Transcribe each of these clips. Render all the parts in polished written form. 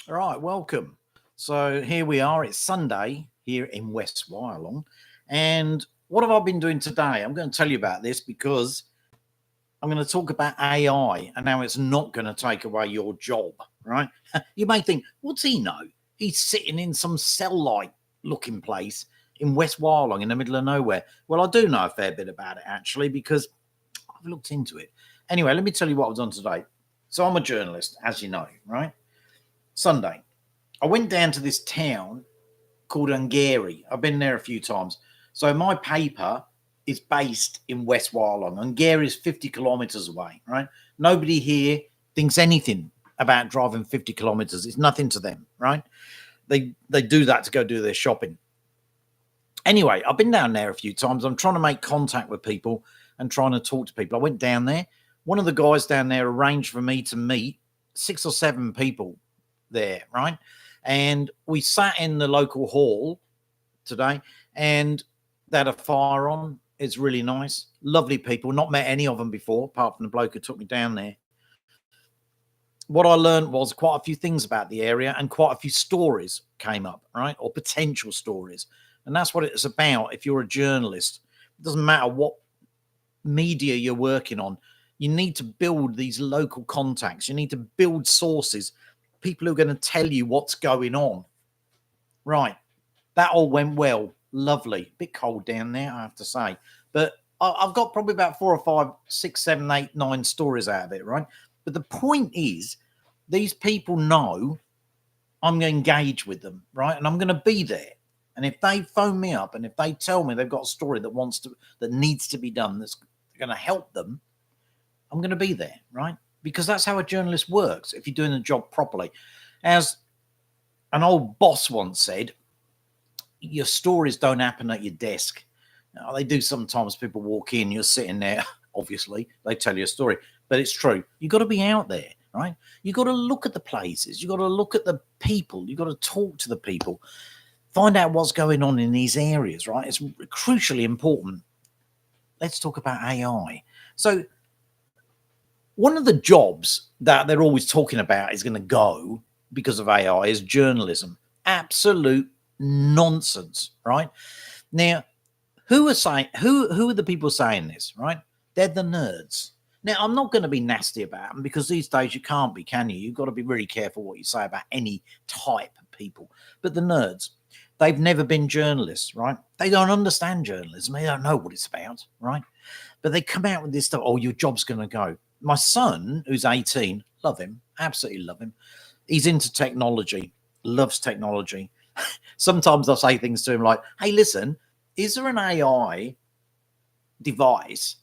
All right, welcome. So here we are. It's Sunday here in West Wyalong. And what have I been doing today? I'm going to tell you about this because I'm going to talk about AI and how it's not going to take away your job, right? You may think, what's he know? He's sitting in some cell-like looking place in West Wyalong in the middle of nowhere. Well, I do know a fair bit about it actually because I've looked into it. Anyway, let me tell you what I've done today. So I'm a journalist, as you know, right? Sunday, I went down to this town called Hungary. I've been there a few times. So my paper is based in West Wyalong. Hungary is 50 kilometers away, right? Nobody here thinks anything about driving 50 kilometers. It's nothing to them, right? They do that to go do their shopping. Anyway, I've been down there a few times. I'm trying to make contact with people and trying to talk to people. I went down there. One of the guys down there arranged for me to meet 6 or 7 people there, right? And we sat in the local hall today and they had a fire on. It's really nice. Lovely people. Not met any of them before, apart from the bloke who took me down there. What I learned was quite a few things about the area and quite a few stories came up, right? Or potential stories. And that's what it's about. If you're a journalist, it doesn't matter what media you're working on. You need to build these local contacts. You need to build sources, people who are going to tell you what's going on. Right. That all went well. Lovely. Bit cold down there, I have to say. But I've got probably about 4 or 5, 6, 7, 8, 9 stories out of it, right? But the point is, these people know I'm going to engage with them, right? And I'm going to be there. And if they phone me up and if they tell me they've got a story that needs to be done, that's going to help them, I'm going to be there, right? Because that's how a journalist works if you're doing the job properly. As an old boss once said, your stories don't happen at your desk. Now, they do sometimes. People walk in, you're sitting there, obviously, they tell you a story, but it's true. You've got to be out there, right? You've got to look at the places. You've got to look at the people. You've got to talk to the people. Find out what's going on in these areas, right? It's crucially important. Let's talk about AI. So one of the jobs that they're always talking about is going to go because of AI is journalism. Absolute nonsense, right? Now, who are the people saying this, right? They're the nerds. Now, I'm not going to be nasty about them because these days you can't be, can you? You've got to be really careful what you say about any type of people. But the nerds, they've never been journalists, right? They don't understand journalism. They don't know what it's about, right? But they come out with this stuff, oh, your job's going to go. My son, who's 18, love him, absolutely love him. He's into technology, loves technology. Sometimes I'll say things to him like, hey, listen, is there an AI device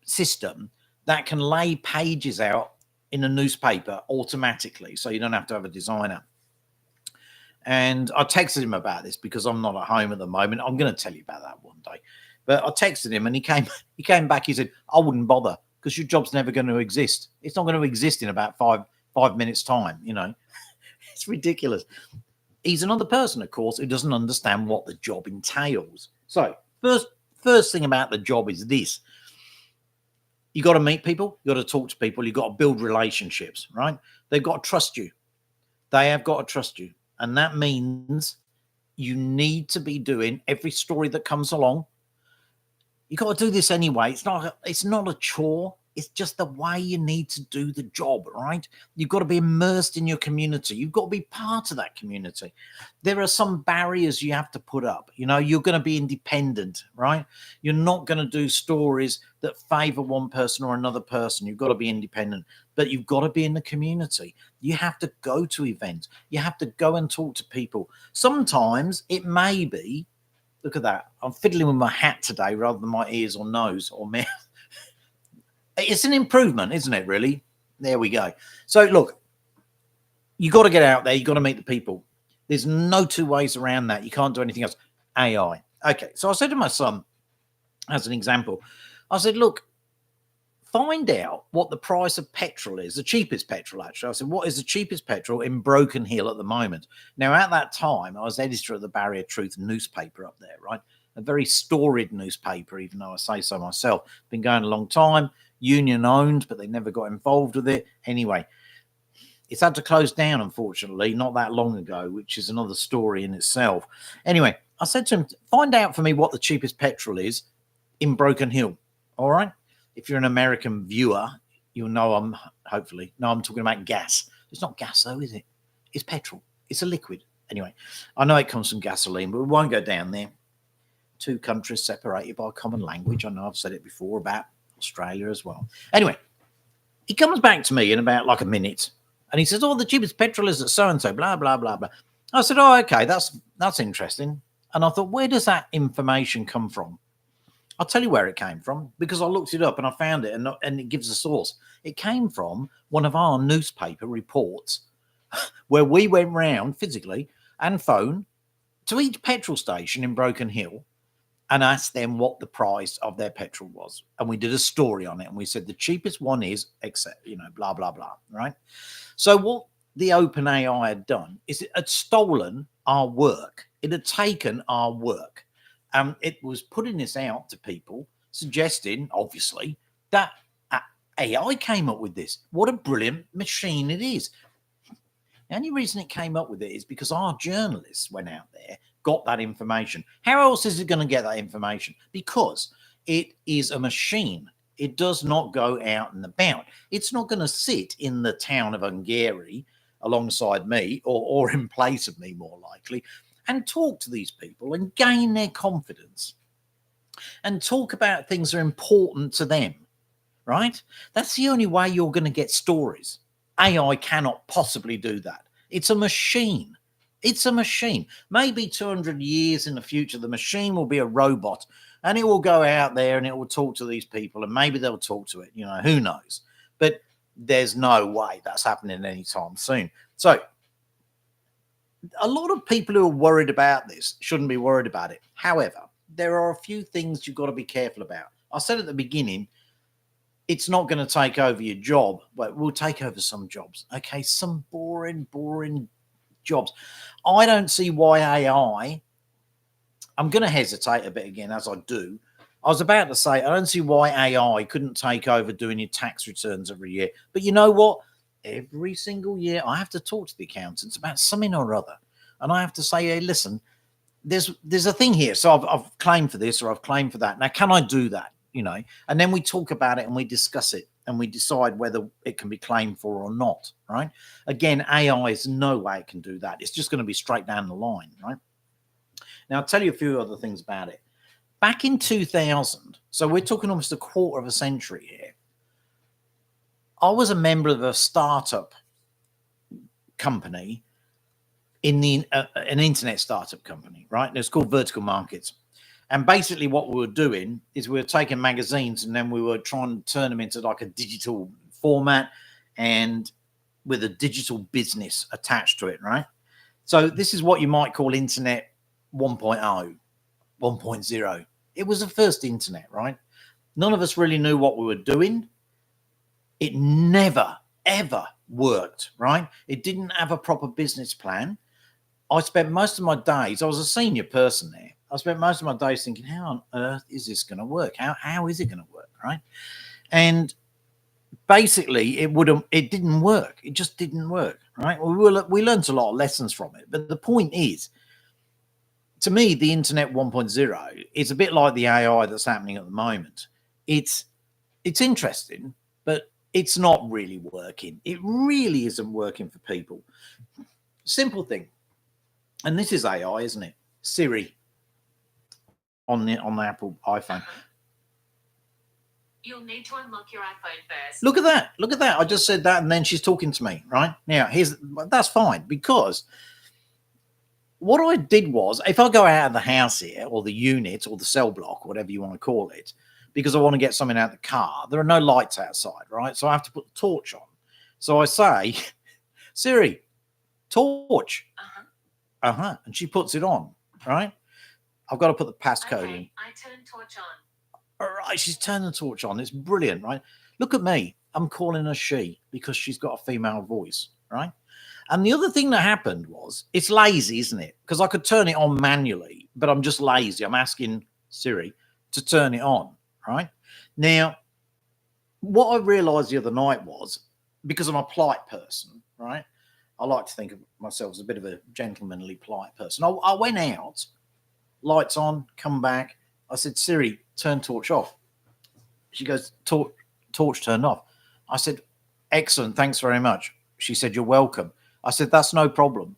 system that can lay pages out in a newspaper automatically so you don't have to have a designer? And I texted him about this because I'm not at home at the moment. I'm going to tell you about that one day. But I texted him and he came back. He said, I wouldn't bother because your job's never going to exist. It's not going to exist in about five minutes time. You know, it's ridiculous. He's another person, of course, who doesn't understand what the job entails. So first thing about the job is this. You got to meet people. You got to talk to people. You got to build relationships, right? They've got to trust you. They have got to trust you. And that means you need to be doing every story that comes along. You got to do this anyway. It's not a chore. It's just the way you need to do the job, right? You've got to be immersed in your community. You've got to be part of that community. There are some barriers you have to put up. You know, you're going to be independent, right? You're not going to do stories that favor one person or another person. You've got to be independent, but you've got to be in the community. You have to go to events. You have to go and talk to people. Sometimes it may be, look at that. I'm fiddling with my hat today rather than my ears or nose or mouth. It's an improvement, isn't it, really? There we go. So, look, you got to get out there. You got to meet the people. There's no two ways around that. You can't do anything else. AI. Okay, so I said to my son, as an example, I said, look, find out what the price of petrol is, the cheapest petrol, actually. I said, what is the cheapest petrol in Broken Hill at the moment? Now, at that time, I was editor of the Barrier Truth newspaper up there, right? A very storied newspaper, even though I say so myself. Been going a long time. Union owned, but they never got involved with it. Anyway, It's had to close down, unfortunately, not that long ago, which is another story in itself. Anyway, I said to him, find out for me what the cheapest petrol is in Broken Hill. All right. If you're an American viewer, you'll know I'm talking about gas. It's not gas though, is it? It's petrol. It's a liquid. Anyway, I know it comes from gasoline, but we won't go down there. Two countries separated by common language. I know I've said it before about Australia as well. Anyway, he comes back to me in about like a minute and he says, oh, the cheapest petrol is at so-and-so, blah, blah, blah, blah. I said, oh, okay, that's interesting. And I thought, where does that information come from? I'll tell you where it came from, because I looked it up and I found it, and it gives a source. It came from one of our newspaper reports where we went round physically and phone to each petrol station in Broken Hill and asked them what the price of their petrol was. And we did a story on it. And we said the cheapest one is, except, blah, blah, blah, right? So what the OpenAI had done is it had stolen our work. It had taken our work. It was putting this out to people, suggesting, obviously, that AI came up with this. What a brilliant machine it is. The only reason it came up with it is because our journalists went out there, got that information. How else is it going to get that information? Because it is a machine. It does not go out and about. It's not going to sit in the town of Hungary alongside me or in place of me, more likely, and talk to these people and gain their confidence and talk about things that are important to them, right? That's the only way you're going to get stories. AI cannot possibly do that. It's a machine. It's a machine. Maybe 200 years in the future, the machine will be a robot and it will go out there and it will talk to these people and maybe they'll talk to it, who knows? But there's no way that's happening anytime soon. So a lot of people who are worried about this shouldn't be worried about it. However, there are a few things you've got to be careful about. I said at the beginning, it's not going to take over your job, but we'll take over some jobs. Okay, some boring jobs. I don't see why AI, I'm going to hesitate a bit again as I do. I was about to say, I don't see why AI couldn't take over doing your tax returns every year. But you know what? Every single year, I have to talk to the accountants about something or other. And I have to say, hey, listen, there's a thing here. So I've claimed for this or I've claimed for that. Now, can I do that? And then we talk about it and we discuss it and we decide whether it can be claimed for or not, right? Again, AI is no way it can do that. It's just going to be straight down the line, right? Now, I'll tell you a few other things about it. Back in 2000, so we're talking almost a quarter of a century here, I was a member of a startup company in an internet startup company, right? And it's called Vertical Markets. And basically what we were doing is we were taking magazines and then we were trying to turn them into like a digital format and with a digital business attached to it, right? So this is what you might call internet 1.0, 1.0. It was the first internet, right? None of us really knew what we were doing. It never, ever worked, right? It didn't have a proper business plan. I spent most of my days, I was a senior person there. I spent most of my days thinking, how on earth is this going to work? How is it going to work, right? And basically, it didn't work. It just didn't work, right? We learned a lot of lessons from it. But the point is, to me, the internet 1.0 is a bit like the AI that's happening at the moment. It's interesting, but it's not really working. It really isn't working for people. Simple thing. And this is AI, isn't it? Siri on the Apple iPhone. You'll need to unlock your iPhone first. Look at that. Look at that. I just said that and then she's talking to me, right? Now, that's fine, because what I did was, if I go out of the house here or the unit or the cell block, whatever you want to call it, because I want to get something out of the car, there are no lights outside, right? So I have to put the torch on. So I say, Siri, torch. And she puts it on, right? I've got to put the passcode in. I turn torch on. All right, she's turned the torch on. It's brilliant, right? Look at me. I'm calling her she because she's got a female voice, right? And the other thing that happened was, it's lazy, isn't it? Because I could turn it on manually, but I'm just lazy. I'm asking Siri to turn it on, right? Now, what I realized the other night was, because I'm a polite person, right? I like to think of myself as a bit of a gentlemanly, polite person. I went out, lights on, come back. I said, Siri, turn torch off. She goes, torch turned off. I said, excellent, thanks very much. She said, you're welcome. I said, that's no problem.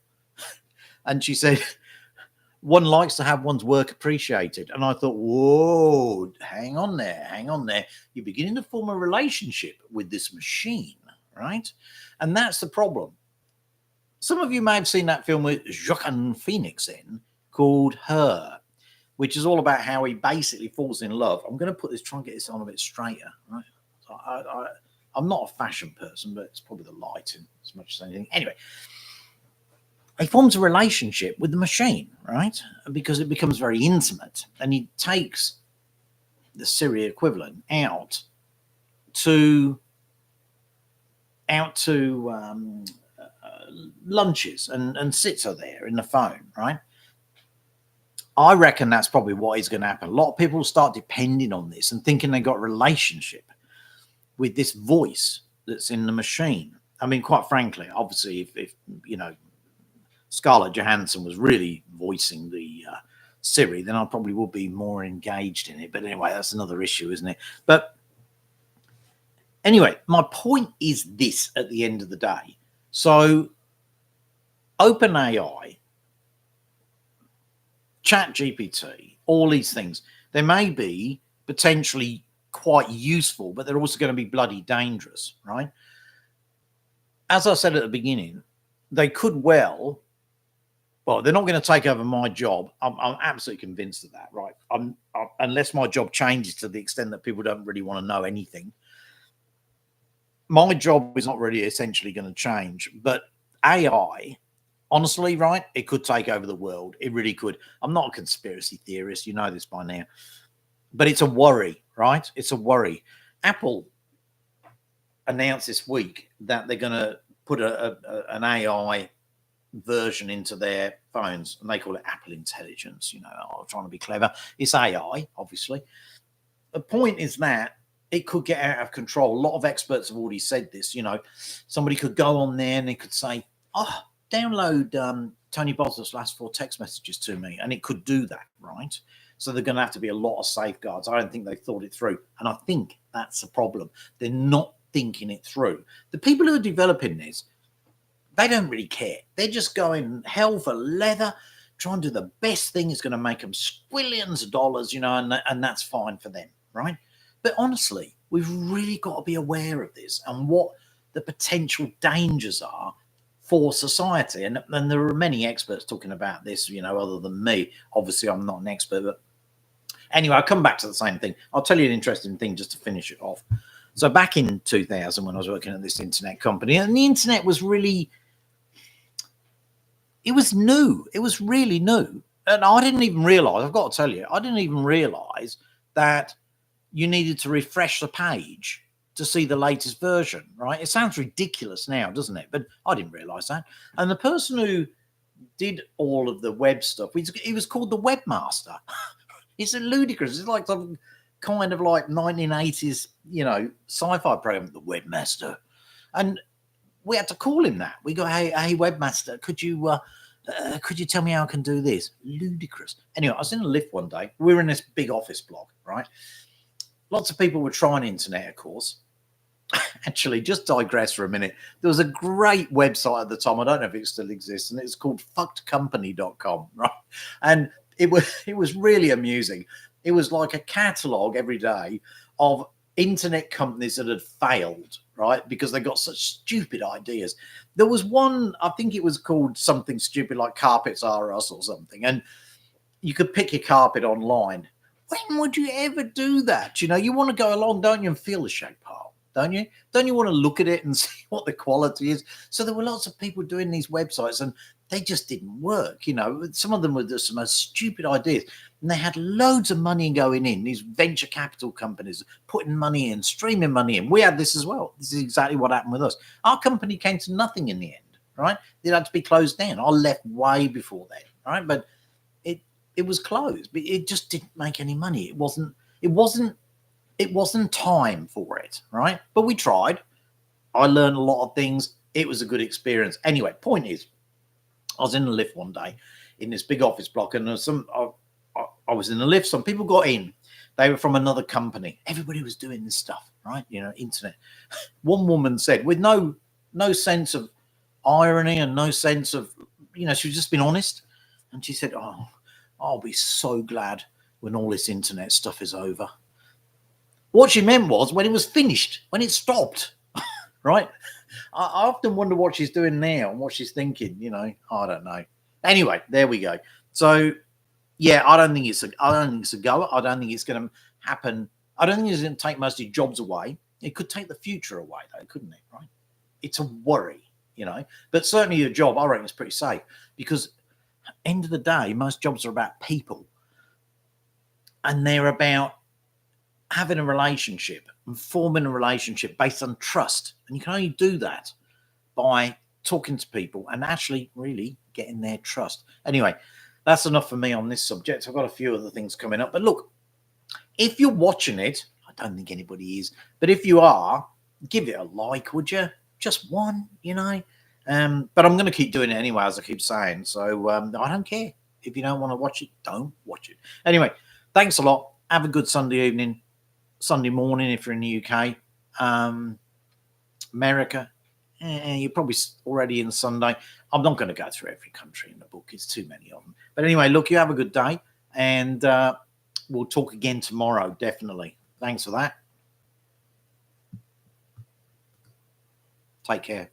And she said, one likes to have one's work appreciated. And I thought, whoa, hang on there, hang on there. You're beginning to form a relationship with this machine, right? And that's the problem. Some of you may have seen that film with Joaquin Phoenix in called Her, which is all about how he basically falls in love. I'm going to try and get this on a bit straighter, right? So I'm not a fashion person, but it's probably the lighting as much as anything. Anyway, he forms a relationship with the machine, right? Because it becomes very intimate, and he takes the Siri equivalent out to lunches and sits her there in the phone, right? I reckon that's probably what is going to happen. A lot of people start depending on this and thinking they got a relationship with this voice that's in the machine. I mean, quite frankly, obviously, if you know, Scarlett Johansson was really voicing the Siri, then I probably would be more engaged in it. But anyway, that's another issue, isn't it? But anyway, my point is this at the end of the day. So OpenAI, ChatGPT, all these things, they may be potentially quite useful, but they're also going to be bloody dangerous, right? As I said at the beginning, they could well, they're not going to take over my job. I'm absolutely convinced of that, right? Unless my job changes to the extent that people don't really want to know anything. My job is not really essentially going to change, but AI, honestly, right, it could take over the world. It really could. I'm not a conspiracy theorist. You know this by now. But it's a worry, right? It's a worry. Apple announced this week that they're going to put an AI version into their phones, and they call it Apple Intelligence. You know, I'm trying to be clever. It's AI, obviously. The point is that it could get out of control. A lot of experts have already said this. You know, somebody could go on there and they could say, oh, download Tony Bosworth's last 4 text messages to me, and it could do that, right? So they're going to have to be a lot of safeguards. I don't think they thought it through, and I think that's a problem. They're not thinking it through. The people who are developing this, they don't really care. They're just going hell for leather, trying to do the best thing is going to make them squillions of dollars, you know, and that's fine for them, right? But honestly, we've really got to be aware of this and what the potential dangers are for society. And there are many experts talking about this, you know, other than me. Obviously, I'm not an expert, but anyway, I'll come back to the same thing. I'll tell you an interesting thing just to finish it off. So back in 2000, when I was working at this internet company, and the internet was really, it was new. It was really new. And I didn't even realize, I've got to tell you, I didn't even realize that you needed to refresh the page to see the latest version, right? It sounds ridiculous now, doesn't it? But I didn't realize that. And the person who did all of the web stuff, he was called the webmaster. It's ludicrous. It's like some kind of like 1980s, you know, sci-fi program, the webmaster. And we had to call him that. We go, hey, webmaster, could you tell me how I can do this? Ludicrous. Anyway, I was in a lift one day. We were in this big office block, right? Lots of people were trying internet, of course. Actually, just digress for a minute. There was a great website at the time. I don't know if it still exists, and it's called fuckedcompany.com, right? And it was really amusing. It was like a catalogue every day of internet companies that had failed, right? Because they got such stupid ideas. There was one, I think it was called something stupid like Carpets R Us or something. And you could pick your carpet online. When would you ever do that? You know, you want to go along, don't you, and feel the shape pile, don't you? Don't you want to look at it and see what the quality is? So there were lots of people doing these websites and they just didn't work. You know, some of them were just the most stupid ideas. And they had loads of money going in, these venture capital companies putting money in, streaming money in. We had this as well. This is exactly what happened with us. Our company came to nothing in the end, right? It had to be closed down. I left way before then, right? But it was closed, but it just didn't make any money. It wasn't time for it, right? But we tried. I learned a lot of things. it was a good experience. Anyway, point is, I was in the lift one day in this big office block, and there was I was in the lift. Some people got in. They were from another company. Everybody was doing this stuff, right? Internet. One woman said, with no sense of irony and no sense of, she was just being honest. And she said, "Oh, I'll be so glad when all this internet stuff is over." What she meant was when it was finished, when it stopped, right? I often wonder what she's doing now and what she's thinking. I don't know. Anyway, there we go. So yeah, I don't think it's a go. I don't think it's going to happen. I don't think it's going to take most of your jobs away. It could take the future away, though, couldn't it? Right? It's a worry, But certainly your job, I reckon, is pretty safe because, end of the day, most jobs are about people, and they're about having a relationship and forming a relationship based on trust, and you can only do that by talking to people and actually really getting their trust. Anyway, that's enough for me on this subject. I've got a few other things coming up. But look, if you're watching it, I don't think anybody is, but if you are, give it a like, would you? Just one, But I'm going to keep doing it anyway, as I keep saying. So I don't care. If you don't want to watch it, don't watch it. Anyway, thanks a lot. Have a good Sunday evening, Sunday morning if you're in the UK. America, you're probably already in Sunday. I'm not going to go through every country in the book. It's too many of them. But anyway, look, you have a good day, and we'll talk again tomorrow, definitely. Thanks for that. Take care.